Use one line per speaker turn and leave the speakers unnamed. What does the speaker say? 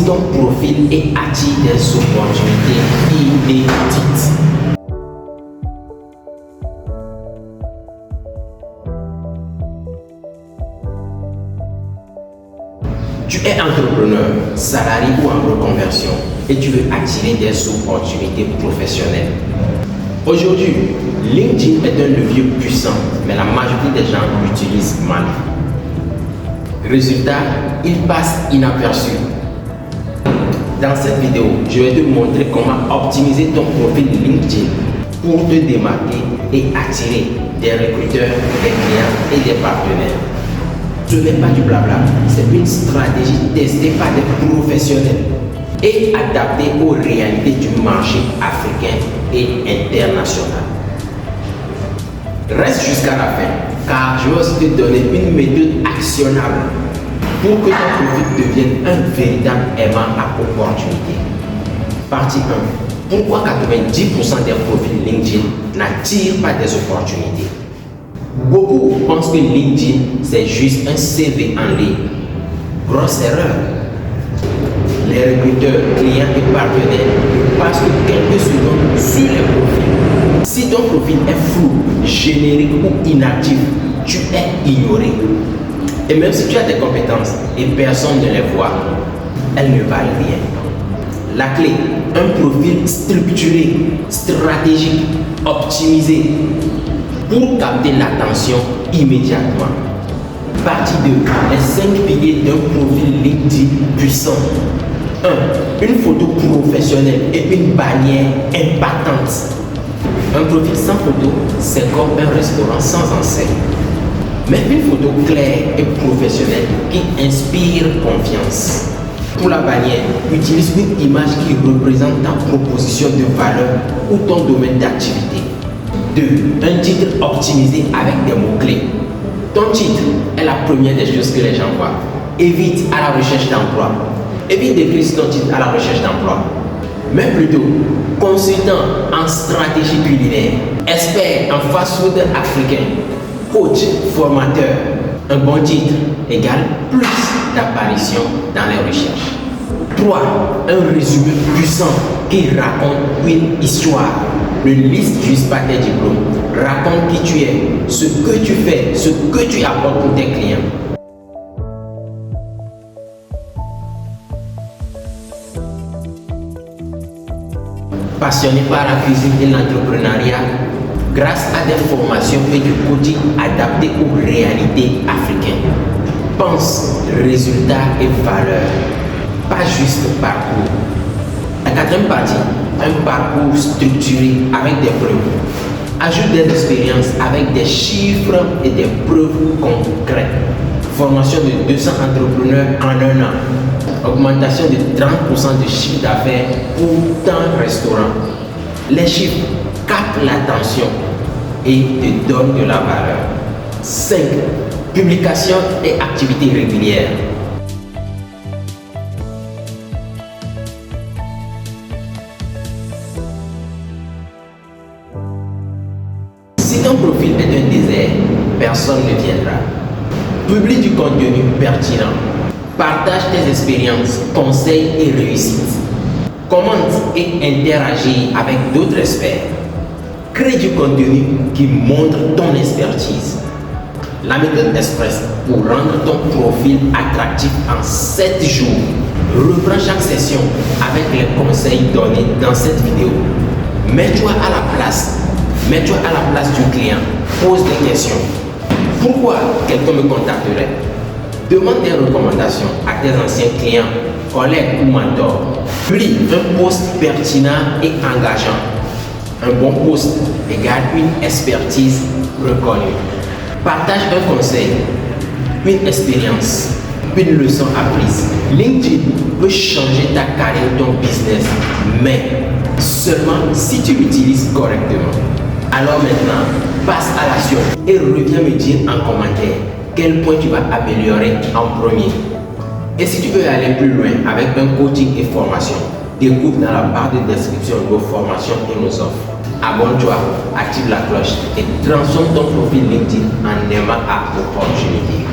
Optimise ton profil et attire des opportunités inédites. Tu es entrepreneur, salarié ou en reconversion et tu veux attirer des opportunités professionnelles. Aujourd'hui, LinkedIn est un levier puissant, mais la majorité des gens l'utilisent mal. Résultat, il passe inaperçu. Dans cette vidéo, je vais te montrer comment optimiser ton profil LinkedIn pour te démarquer et attirer des recruteurs, des clients et des partenaires. Ce n'est pas du blabla, c'est une stratégie testée par des professionnels et adaptée aux réalités du marché africain et international. Reste jusqu'à la fin, car je vais aussi te donner une méthode actionnable pour que ton profil devienne un véritable aimant à opportunités. Partie 1. Pourquoi 90% des profils LinkedIn n'attirent pas des opportunités? Beaucoup pensent que LinkedIn c'est juste un CV en ligne. Grosse erreur. Les recruteurs, clients et partenaires ne passent que quelques secondes sur les profils. Si ton profil est flou, générique ou inactif, tu es ignoré. Et même si tu as des compétences et personne ne les voit, elles ne valent rien. La clé, un profil structuré, stratégique, optimisé pour capter l'attention immédiatement. Partie 2. Les 5 piliers d'un profil LinkedIn puissant. 1. Une photo professionnelle et une bannière impactante. Un profil sans photo, c'est comme un restaurant sans enseigne. Mais une photo claire et professionnelle qui inspire confiance. Pour la bannière, utilise une image qui représente ta proposition de valeur ou ton domaine d'activité. 2. Un titre optimisé avec des mots-clés. Ton titre est la première des choses que les gens voient. Évite à la recherche d'emploi. Évite d'écrire ton titre à la recherche d'emploi. Mais plutôt, consultant en stratégie culinaire, expert en fast-food africain, coach, formateur. Un bon titre égale plus d'apparition dans les recherches. 3. Un résumé puissant qui raconte une histoire. Ne liste juste pas tes diplômes. Raconte qui tu es, ce que tu fais, ce que tu apportes pour tes clients. Passionné par la cuisine et l'entrepreneuriat, grâce à des formations et du coaching adaptés aux réalités africaines. Pense résultats et valeurs, pas juste parcours. La 4e partie, un parcours structuré avec des preuves. Ajoute des expériences avec des chiffres et des preuves concrètes. Formation de 200 entrepreneurs en un an. Augmentation de 30% de chiffre d'affaires pour tant de restaurants. Les chiffres captent l'attention et te donnent de la valeur. 5. Publication et activités régulières. Si ton profil est un désert, personne ne viendra. Publie du contenu pertinent. Partage tes expériences, conseils et réussites. Commente et interagis avec d'autres experts. Crée du contenu qui montre ton expertise. La méthode express pour rendre ton profil attractif en 7 jours. Reprends chaque session avec les conseils donnés dans cette vidéo. Mets-toi à la place du client. Pose des questions. Pourquoi quelqu'un me contacterait? Demande des recommandations à tes anciens clients, collègues ou mentors. Publie un post pertinent et engageant. Un bon post égale une expertise reconnue. Partage un conseil, une expérience, une leçon apprise. LinkedIn peut changer ta carrière, ton business, mais seulement si tu l'utilises correctement. Alors maintenant, passe à l'action et reviens me dire en commentaire quel point tu vas améliorer en premier. Et si tu veux aller plus loin avec un coaching et formation, découvre dans la barre de description nos formations et nos offres. Abonne-toi, active la cloche et transforme ton profil LinkedIn en aimant à opportunité.